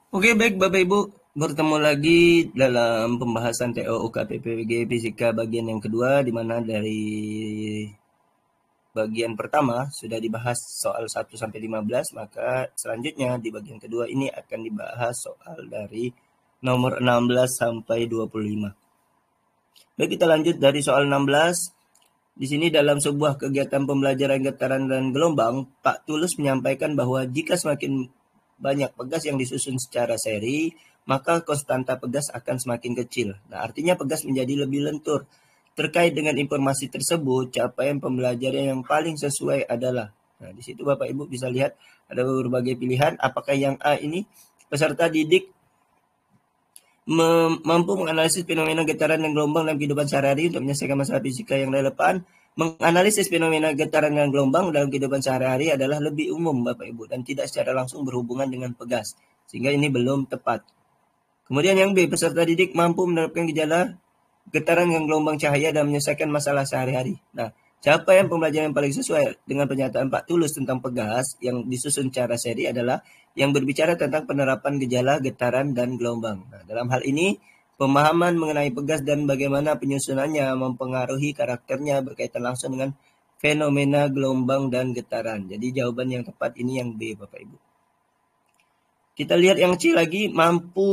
Oke, baik Bapak Ibu, bertemu lagi dalam pembahasan TO UKPPWG Fisika bagian yang kedua, di mana dari bagian pertama sudah dibahas soal 1 sampai 15, maka selanjutnya di bagian kedua ini akan dibahas soal dari nomor 16 sampai 25. Baik, kita lanjut dari soal 16. Di sini dalam sebuah kegiatan pembelajaran getaran dan gelombang, Pak Tulus menyampaikan bahwa jika semakin banyak pegas yang disusun secara seri, maka konstanta pegas akan semakin kecil. Nah, artinya pegas menjadi lebih lentur. Terkait dengan informasi tersebut, capaian pembelajaran yang paling sesuai adalah, nah di situ Bapak Ibu bisa lihat ada berbagai pilihan. Apakah yang A ini peserta didik mampu menganalisis fenomena getaran dan gelombang dalam kehidupan sehari-hari untuk menyelesaikan masalah fisika yang relevan. Menganalisis fenomena getaran dan gelombang dalam kehidupan sehari-hari adalah lebih umum, Bapak Ibu, dan tidak secara langsung berhubungan dengan pegas, sehingga ini belum tepat. Kemudian yang B, peserta didik mampu menerapkan gejala getaran dan gelombang cahaya dan menyelesaikan masalah sehari-hari. Nah, siapa yang pembelajaran yang paling sesuai dengan pernyataan Pak Tulus tentang pegas yang disusun secara seri adalah yang berbicara tentang penerapan gejala getaran dan gelombang. Nah, dalam hal ini, pemahaman mengenai pegas dan bagaimana penyusunannya mempengaruhi karakternya berkaitan langsung dengan fenomena gelombang dan getaran. Jadi jawaban yang tepat ini yang B, Bapak Ibu. Kita lihat yang C lagi, mampu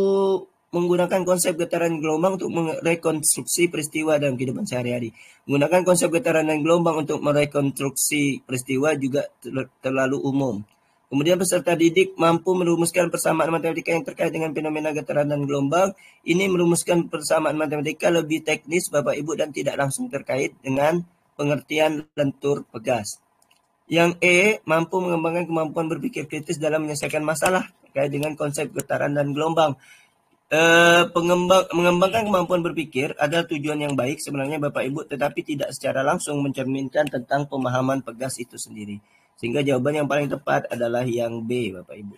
menggunakan konsep getaran gelombang untuk merekonstruksi peristiwa dalam kehidupan sehari-hari. Menggunakan konsep getaran dan gelombang untuk merekonstruksi peristiwa juga terlalu umum. Kemudian peserta didik mampu merumuskan persamaan matematika yang terkait dengan fenomena getaran dan gelombang. Ini merumuskan persamaan matematika lebih teknis, Bapak Ibu, dan tidak langsung terkait dengan pengertian lentur pegas. Yang E, mampu mengembangkan kemampuan berpikir kritis dalam menyelesaikan masalah terkait dengan konsep getaran dan gelombang. Mengembangkan kemampuan berpikir adalah tujuan yang baik sebenarnya Bapak Ibu, tetapi tidak secara langsung mencerminkan tentang pemahaman pegas itu sendiri. Sehingga jawaban yang paling tepat adalah yang B, Bapak Ibu.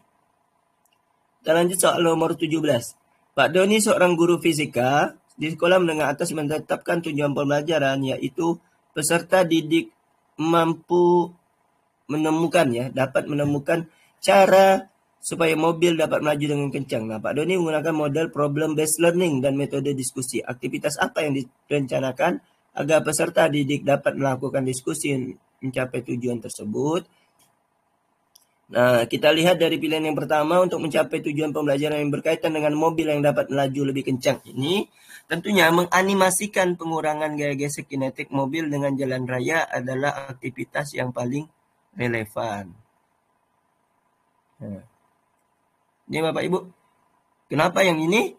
Kita lanjut soal nomor 17. Pak Doni seorang guru fisika di sekolah menengah atas menetapkan tujuan pembelajaran, yaitu peserta didik mampu dapat menemukan cara supaya mobil dapat melaju dengan kencang. Nah, Pak Doni menggunakan model problem based learning dan metode diskusi. Aktivitas apa yang direncanakan agar peserta didik dapat melakukan diskusi mencapai tujuan tersebut? Nah, kita lihat dari pilihan yang pertama, untuk mencapai tujuan pembelajaran yang berkaitan dengan mobil yang dapat melaju lebih kencang ini, tentunya menganimasikan pengurangan gaya gesek kinetik mobil dengan jalan raya adalah aktivitas yang paling relevan. Nah, ini Bapak Ibu, kenapa yang ini?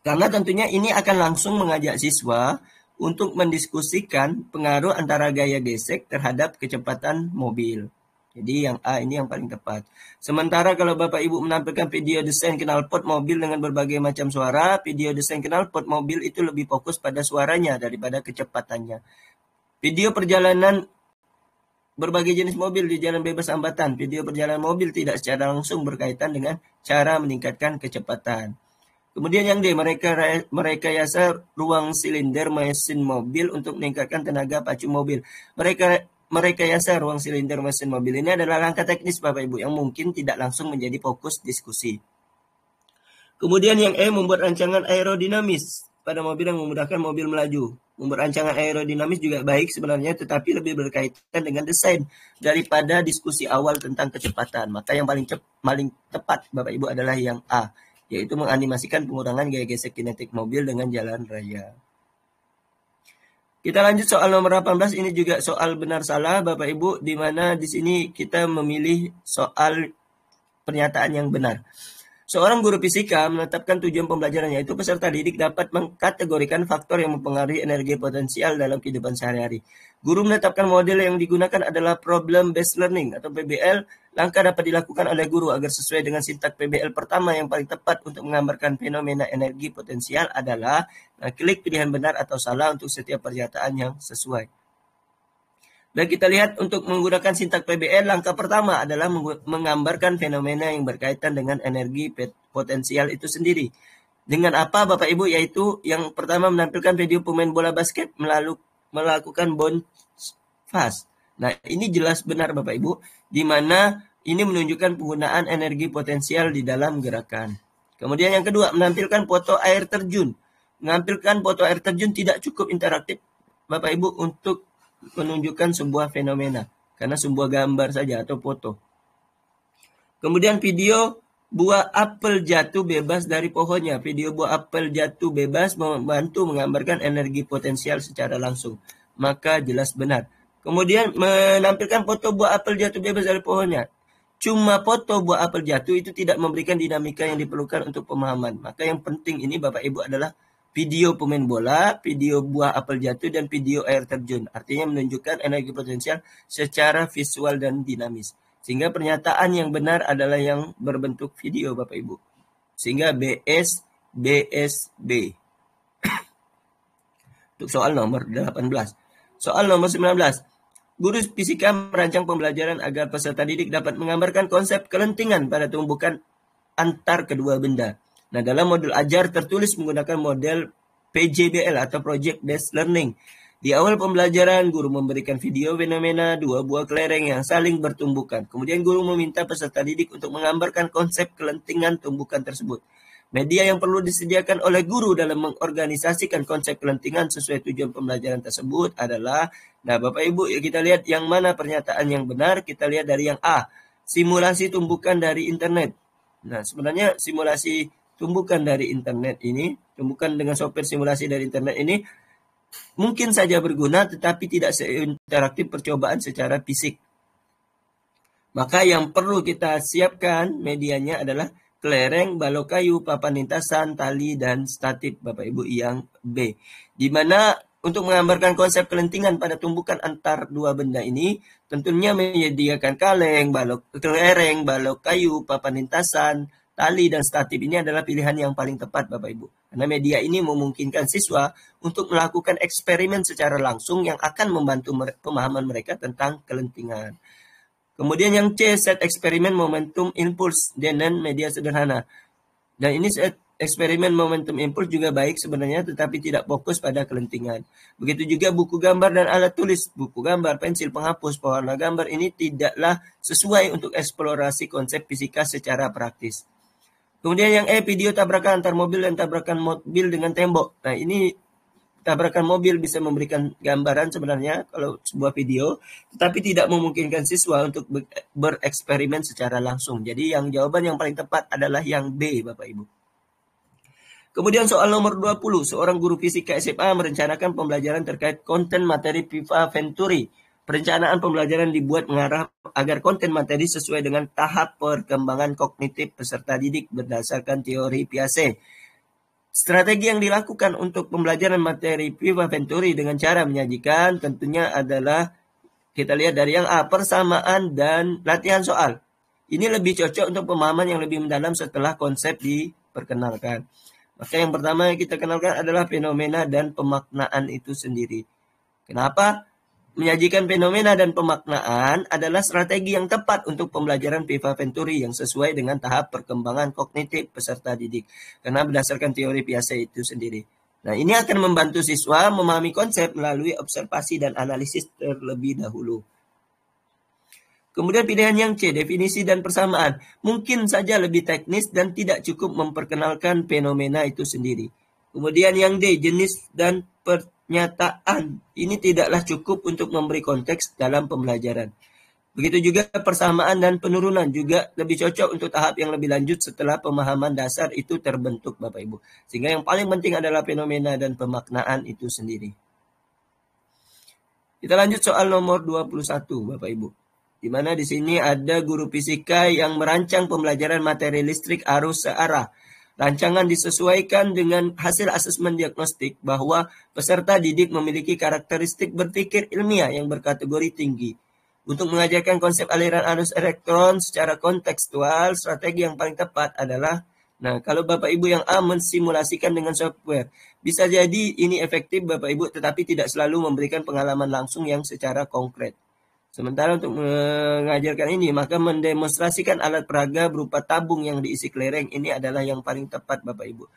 Karena tentunya ini akan langsung mengajak siswa untuk mendiskusikan pengaruh antara gaya gesek terhadap kecepatan mobil. Jadi yang A ini yang paling tepat. Sementara kalau Bapak Ibu menampilkan video desain knalpot mobil dengan berbagai macam suara, video desain knalpot mobil itu lebih fokus pada suaranya daripada kecepatannya. Video perjalanan berbagai jenis mobil di jalan bebas hambatan. Video perjalanan mobil tidak secara langsung berkaitan dengan cara meningkatkan kecepatan. Kemudian yang D, merekayasa ruang silinder mesin mobil untuk meningkatkan tenaga pacu mobil. Merekayasa ruang silinder mesin mobil ini adalah langkah teknis Bapak Ibu yang mungkin tidak langsung menjadi fokus diskusi. Kemudian yang E, membuat rancangan aerodinamis pada mobil yang memudahkan mobil melaju. Membuat rancangan aerodinamis juga baik sebenarnya, tetapi lebih berkaitan dengan desain daripada diskusi awal tentang kecepatan. Maka yang paling tepat Bapak Ibu adalah yang A, yaitu menganimasikan pengurangan gaya gesek kinetik mobil dengan jalan raya. Kita lanjut soal nomor 18, ini juga soal benar salah Bapak Ibu, di mana di sini kita memilih soal pernyataan yang benar. Seorang guru fisika menetapkan tujuan pembelajaran, yaitu peserta didik dapat mengkategorikan faktor yang mempengaruhi energi potensial dalam kehidupan sehari-hari. Guru menetapkan model yang digunakan adalah problem based learning atau PBL. Langkah dapat dilakukan oleh guru agar sesuai dengan sintak PBL pertama yang paling tepat untuk menggambarkan fenomena energi potensial adalah klik pilihan benar atau salah untuk setiap pernyataan yang sesuai. Dan kita lihat untuk menggunakan sintak PBL, langkah pertama adalah menggambarkan fenomena yang berkaitan dengan energi potensial itu sendiri. Dengan apa Bapak Ibu? Yaitu yang pertama menampilkan video pemain bola basket melakukan bounce pass. Nah, ini jelas benar Bapak Ibu, di mana Ini menunjukkan penggunaan energi potensial di dalam gerakan. Kemudian yang kedua, menampilkan foto air terjun. Menampilkan foto air terjun tidak cukup interaktif, Bapak Ibu, untuk menunjukkan sebuah fenomena. Karena sebuah gambar saja atau foto. Kemudian video buah apel jatuh bebas dari pohonnya. Video buah apel jatuh bebas membantu menggambarkan energi potensial secara langsung. Maka jelas benar. Kemudian menampilkan foto buah apel jatuh bebas dari pohonnya. Cuma foto buah apel jatuh itu tidak memberikan dinamika yang diperlukan untuk pemahaman. Maka yang penting ini Bapak Ibu adalah video pemain bola, video buah apel jatuh, dan video air terjun. Artinya menunjukkan energi potensial secara visual dan dinamis. Sehingga pernyataan yang benar adalah yang berbentuk video Bapak Ibu. Sehingga BS, BSB. Untuk soal nomor 18. Soal nomor 19. Guru fisika merancang pembelajaran agar peserta didik dapat menggambarkan konsep kelentingan pada tumbukan antar kedua benda. Nah, dalam modul ajar tertulis menggunakan model PJBL atau Project Based Learning. Di awal pembelajaran, guru memberikan video fenomena dua buah kelereng yang saling bertumbukan. Kemudian guru meminta peserta didik untuk menggambarkan konsep kelentingan tumbukan tersebut. Media yang perlu disediakan oleh guru dalam mengorganisasikan konsep kelentingan sesuai tujuan pembelajaran tersebut adalah, nah Bapak Ibu, kita lihat yang mana pernyataan yang benar. Kita lihat dari yang A, simulasi tumbukan dari internet. Nah, sebenarnya simulasi tumbukan dari internet ini, tumbukan dengan software simulasi dari internet ini, mungkin saja berguna, tetapi tidak seinteraktif percobaan secara fisik. Maka yang perlu kita siapkan medianya adalah kelereng, balok kayu, papan lintasan, tali, dan statif, Bapak Ibu, yang B. Di mana untuk menggambarkan konsep kelentingan pada tumbukan antar dua benda ini, tentunya menyediakan kelereng, balok kayu, papan lintasan, tali, dan statif ini adalah pilihan yang paling tepat, Bapak Ibu. Karena media ini memungkinkan siswa untuk melakukan eksperimen secara langsung yang akan membantu pemahaman mereka tentang kelentingan. Kemudian yang C, set eksperimen momentum impuls dengan media sederhana. Dan ini set eksperimen momentum impuls juga baik sebenarnya, tetapi tidak fokus pada kelentingan. Begitu juga buku gambar dan alat tulis. Buku gambar, pensil, penghapus, pewarna gambar ini tidaklah sesuai untuk eksplorasi konsep fisika secara praktis. Kemudian yang E, video tabrakan antar mobil dan tabrakan mobil dengan tembok. Nah, ini tabrakan mobil bisa memberikan gambaran sebenarnya kalau sebuah video, tetapi tidak memungkinkan siswa untuk bereksperimen secara langsung. Jadi yang jawaban yang paling tepat adalah yang B, Bapak Ibu. Kemudian soal nomor 20, seorang guru fisika SMA merencanakan pembelajaran terkait konten materi Viva Venturi. Perencanaan pembelajaran dibuat mengarah agar konten materi sesuai dengan tahap perkembangan kognitif peserta didik berdasarkan teori Piaget. Strategi yang dilakukan untuk pembelajaran materi Viva Venturi dengan cara menyajikan tentunya adalah, kita lihat dari yang A, persamaan dan latihan soal. Ini lebih cocok untuk pemahaman yang lebih mendalam setelah konsep diperkenalkan. Maka yang pertama yang kita kenalkan adalah fenomena dan pemaknaan itu sendiri. Kenapa? Menyajikan fenomena dan pemaknaan adalah strategi yang tepat untuk pembelajaran Viva Venturi yang sesuai dengan tahap perkembangan kognitif peserta didik. Karena berdasarkan teori Piaget itu sendiri. Nah, ini akan membantu siswa memahami konsep melalui observasi dan analisis terlebih dahulu. Kemudian pilihan yang C, definisi dan persamaan. Mungkin saja lebih teknis dan tidak cukup memperkenalkan fenomena itu sendiri. Kemudian yang D, jenis dan pernyataan. Ini tidaklah cukup untuk memberi konteks dalam pembelajaran. Begitu juga persamaan dan penurunan juga lebih cocok untuk tahap yang lebih lanjut setelah pemahaman dasar itu terbentuk, Bapak Ibu. Sehingga yang paling penting adalah fenomena dan pemaknaan itu sendiri. Kita lanjut soal nomor 21, Bapak Ibu. Di mana di sini ada guru fisika yang merancang pembelajaran materi listrik arus searah. Rancangan disesuaikan dengan hasil asesmen diagnostik bahwa peserta didik memiliki karakteristik berpikir ilmiah yang berkategori tinggi. Untuk mengajarkan konsep aliran arus elektron secara kontekstual, strategi yang paling tepat adalah, nah kalau Bapak Ibu yang A mensimulasikan dengan software, bisa jadi ini efektif Bapak Ibu, tetapi tidak selalu memberikan pengalaman langsung yang secara konkret. Sementara untuk mengajarkan ini, maka mendemonstrasikan alat peraga berupa tabung yang diisi kelereng ini adalah yang paling tepat Bapak Ibu.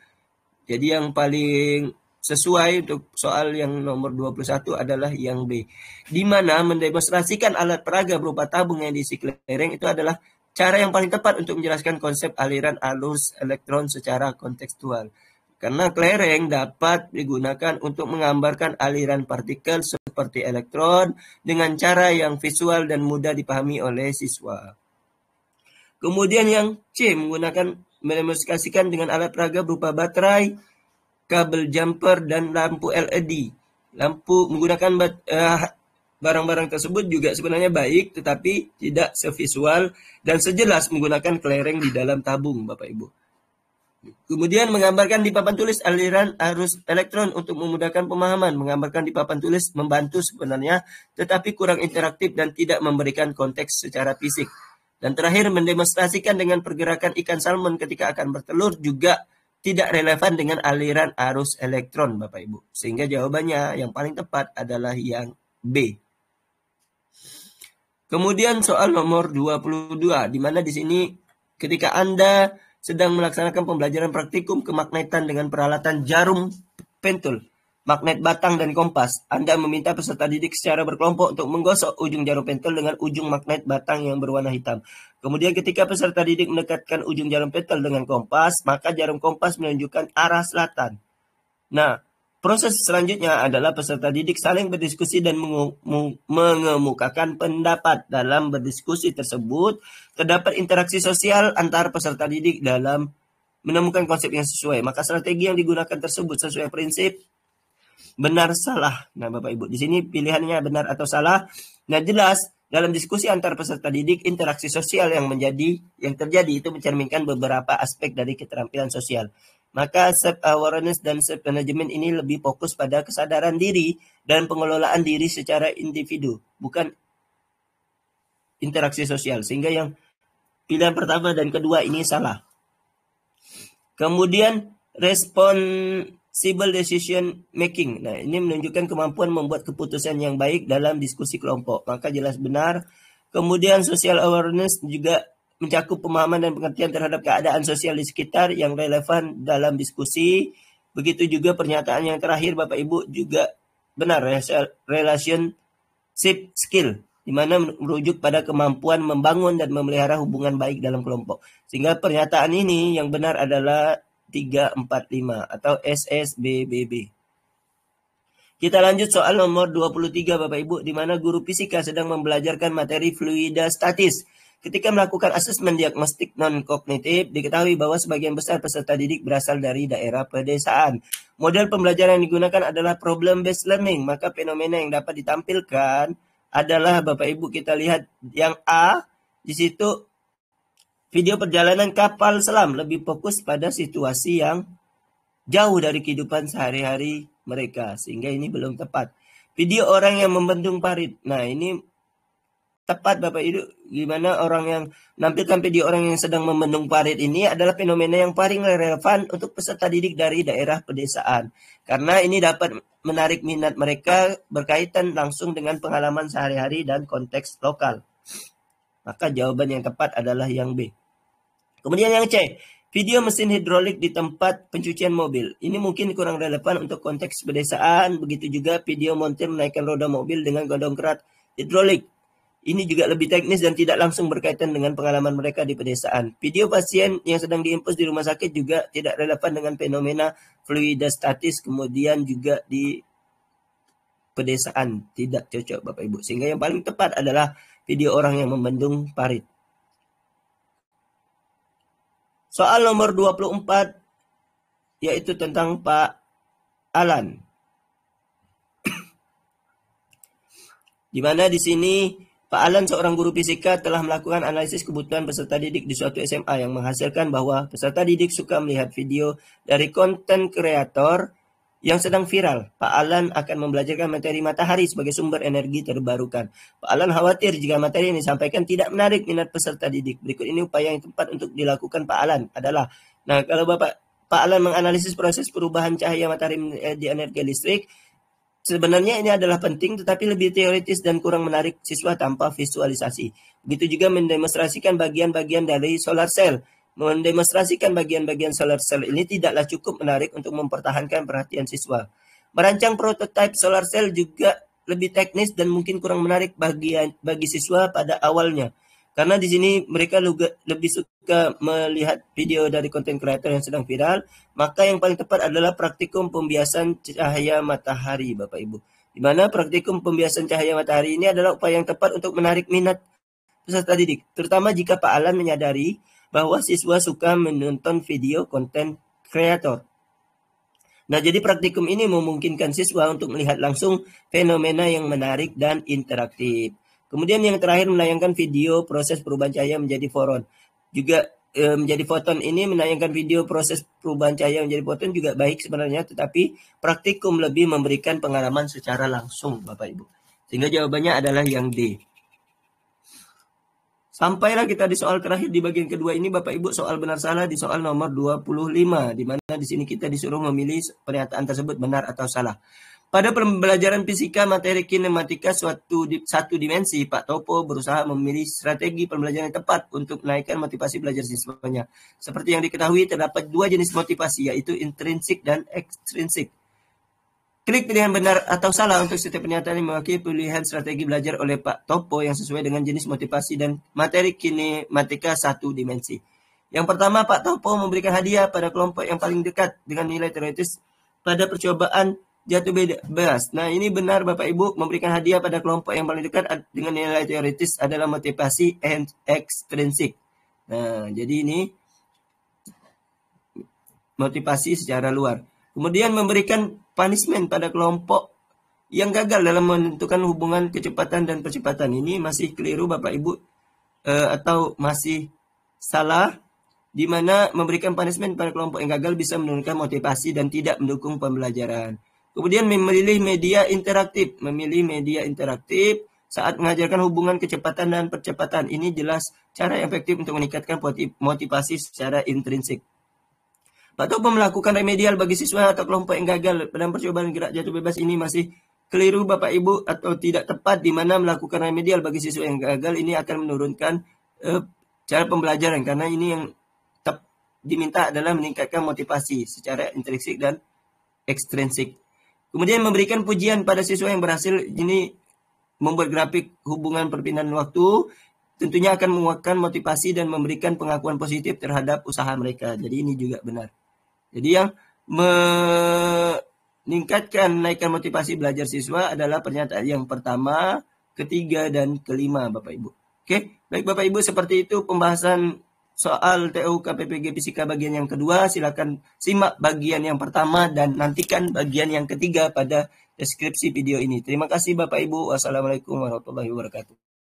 Jadi yang paling sesuai untuk soal yang nomor 21 adalah yang B. Di mana mendemonstrasikan alat peraga berupa tabung yang diisi kelereng itu adalah cara yang paling tepat untuk menjelaskan konsep aliran arus elektron secara kontekstual. Karena kelereng dapat digunakan untuk menggambarkan aliran partikel seperti elektron dengan cara yang visual dan mudah dipahami oleh siswa. Kemudian yang C, mendemonstrasikan dengan alat peraga berupa baterai, kabel jumper, dan lampu LED. Lampu menggunakan barang-barang tersebut juga sebenarnya baik, tetapi tidak sevisual dan sejelas menggunakan kelereng di dalam tabung, Bapak Ibu. Kemudian menggambarkan di papan tulis aliran arus elektron untuk memudahkan pemahaman. Menggambarkan di papan tulis membantu sebenarnya, tetapi kurang interaktif dan tidak memberikan konteks secara fisik. Dan terakhir, mendemonstrasikan dengan pergerakan ikan salmon ketika akan bertelur juga tidak relevan dengan aliran arus elektron, Bapak Ibu. Sehingga jawabannya yang paling tepat adalah yang B. Kemudian soal nomor 22, di mana di sini ketika Anda sedang melaksanakan pembelajaran praktikum kemagnetan dengan peralatan jarum pentul, magnet batang, dan kompas, Anda meminta peserta didik secara berkelompok untuk menggosok ujung jarum pentul dengan ujung magnet batang yang berwarna hitam. Kemudian ketika peserta didik mendekatkan ujung jarum pentul dengan kompas, maka jarum kompas menunjukkan arah selatan. Nah, proses selanjutnya adalah peserta didik saling berdiskusi dan mengemukakan pendapat. Dalam berdiskusi tersebut, terdapat interaksi sosial antar peserta didik dalam menemukan konsep yang sesuai. Maka strategi yang digunakan tersebut sesuai prinsip benar salah. Nah, Bapak Ibu, di sini pilihannya benar atau salah. Nah, jelas dalam diskusi antar peserta didik, interaksi sosial yang terjadi itu mencerminkan beberapa aspek dari keterampilan sosial. Maka self-awareness dan self-management ini lebih fokus pada kesadaran diri dan pengelolaan diri secara individu, bukan interaksi sosial. Sehingga yang pilihan pertama dan kedua ini salah. Kemudian responsible decision making. Nah, ini menunjukkan kemampuan membuat keputusan yang baik dalam diskusi kelompok. Maka jelas benar. Kemudian social awareness juga mencakup pemahaman dan pengertian terhadap keadaan sosial di sekitar yang relevan dalam diskusi. Begitu juga pernyataan yang terakhir, Bapak Ibu, juga benar, relationship skill, di mana merujuk pada kemampuan membangun dan memelihara hubungan baik dalam kelompok. Sehingga pernyataan ini yang benar adalah 345 atau SSBBB. Kita lanjut soal nomor 23, Bapak Ibu, di mana guru fisika sedang membelajarkan materi fluida statis. Ketika melakukan asesmen diagnostik non-kognitif, diketahui bahwa sebagian besar peserta didik berasal dari daerah pedesaan. Model pembelajaran yang digunakan adalah problem-based learning. Maka fenomena yang dapat ditampilkan adalah, Bapak Ibu, kita lihat yang A, di situ video perjalanan kapal selam lebih fokus pada situasi yang jauh dari kehidupan sehari-hari mereka, sehingga ini belum tepat. Video orang yang membendung parit. Nah, ini tepat, Bapak Ibu, gimana orang yang menampilkan video orang yang sedang membendung parit ini adalah fenomena yang paling relevan untuk peserta didik dari daerah pedesaan. Karena ini dapat menarik minat mereka berkaitan langsung dengan pengalaman sehari-hari dan konteks lokal. Maka jawaban yang tepat adalah yang B. Kemudian yang C, video mesin hidrolik di tempat pencucian mobil. Ini mungkin kurang relevan untuk konteks pedesaan. Begitu juga video montir menaikkan roda mobil dengan dongkrak hidrolik. Ini juga lebih teknis dan tidak langsung berkaitan dengan pengalaman mereka di pedesaan. Video pasien yang sedang diinfus di rumah sakit juga tidak relevan dengan fenomena fluida statis, kemudian juga di pedesaan tidak cocok, Bapak Ibu. Sehingga yang paling tepat adalah video orang yang membendung parit. Soal nomor 24 yaitu tentang Pak Alan. Di mana di sini Pak Alan, seorang guru fisika, telah melakukan analisis kebutuhan peserta didik di suatu SMA yang menghasilkan bahwa peserta didik suka melihat video dari konten kreator yang sedang viral. Pak Alan akan membelajarkan materi matahari sebagai sumber energi terbarukan. Pak Alan khawatir jika materi yang disampaikan tidak menarik minat peserta didik. Berikut ini upaya yang tepat untuk dilakukan Pak Alan adalah, nah, kalau Pak Alan menganalisis proses perubahan cahaya matahari di energi listrik, sebenarnya ini adalah penting, tetapi lebih teoritis dan kurang menarik siswa tanpa visualisasi. Begitu juga mendemonstrasikan bagian-bagian dari solar cell. Mendemonstrasikan bagian-bagian solar cell ini tidaklah cukup menarik untuk mempertahankan perhatian siswa. Merancang prototipe solar cell juga lebih teknis dan mungkin kurang menarik bagi siswa pada awalnya. Karena di sini mereka lebih suka melihat video dari konten kreator yang sedang viral, maka yang paling tepat adalah praktikum pembiasan cahaya matahari, Bapak Ibu. Di mana praktikum pembiasan cahaya matahari ini adalah upaya yang tepat untuk menarik minat peserta didik, terutama jika Pak Alan menyadari bahwa siswa suka menonton video konten kreator. Nah, jadi praktikum ini memungkinkan siswa untuk melihat langsung fenomena yang menarik dan interaktif. Kemudian yang terakhir menayangkan video proses perubahan cahaya menjadi foton. Juga menjadi foton ini menayangkan video proses perubahan cahaya menjadi foton juga baik sebenarnya, tetapi praktikum lebih memberikan pengalaman secara langsung, Bapak Ibu. Sehingga jawabannya adalah yang D. Sampailah kita di soal terakhir di bagian kedua ini, Bapak Ibu, soal benar salah di soal nomor 25, di mana di sini kita disuruh memilih pernyataan tersebut benar atau salah. Pada pembelajaran fisika materi kinematika satu dimensi, Pak Topo berusaha memilih strategi pembelajaran yang tepat untuk menaikkan motivasi belajar siswanya. Seperti yang diketahui, terdapat dua jenis motivasi, yaitu intrinsik dan ekstrinsik. Klik pilihan benar atau salah untuk setiap pernyataan yang mewakili pilihan strategi belajar oleh Pak Topo yang sesuai dengan jenis motivasi dan materi kinematika satu dimensi. Yang pertama, Pak Topo memberikan hadiah pada kelompok yang paling dekat dengan nilai teoritis pada percobaan jatuh bebas. Nah, ini benar Bapak Ibu, memberikan hadiah pada kelompok yang paling dekat dengan nilai teoritis adalah motivasi ekstrinsik. Nah, jadi ini motivasi secara luar. Kemudian memberikan punishment pada kelompok yang gagal dalam menentukan hubungan kecepatan dan percepatan. Ini masih keliru Bapak Ibu, atau masih salah, di mana memberikan punishment pada kelompok yang gagal bisa menurunkan motivasi dan tidak mendukung pembelajaran. Kemudian memilih media interaktif. Memilih media interaktif saat mengajarkan hubungan kecepatan dan percepatan. Ini jelas cara yang efektif untuk meningkatkan motivasi secara intrinsik. Pak Topo melakukan remedial bagi siswa atau kelompok yang gagal dalam percobaan gerak jatuh bebas. Ini masih keliru Bapak Ibu atau tidak tepat, di mana melakukan remedial bagi siswa yang gagal ini akan menurunkan cara pembelajaran, karena ini yang diminta adalah meningkatkan motivasi secara intrinsik dan ekstrinsik. Kemudian memberikan pujian pada siswa yang berhasil, ini membuat grafik hubungan perpindahan waktu, tentunya akan menguatkan motivasi dan memberikan pengakuan positif terhadap usaha mereka. Jadi ini juga benar. Jadi yang meningkatkan naikkan motivasi belajar siswa adalah pernyataan yang pertama, ketiga, dan kelima Bapak Ibu. Oke, baik Bapak Ibu, seperti itu pembahasan soal TU KPPG Fisika bagian yang kedua. Silakan simak bagian yang pertama dan nantikan bagian yang ketiga pada deskripsi video ini. Terima kasih Bapak Ibu. Wassalamualaikum warahmatullahi wabarakatuh.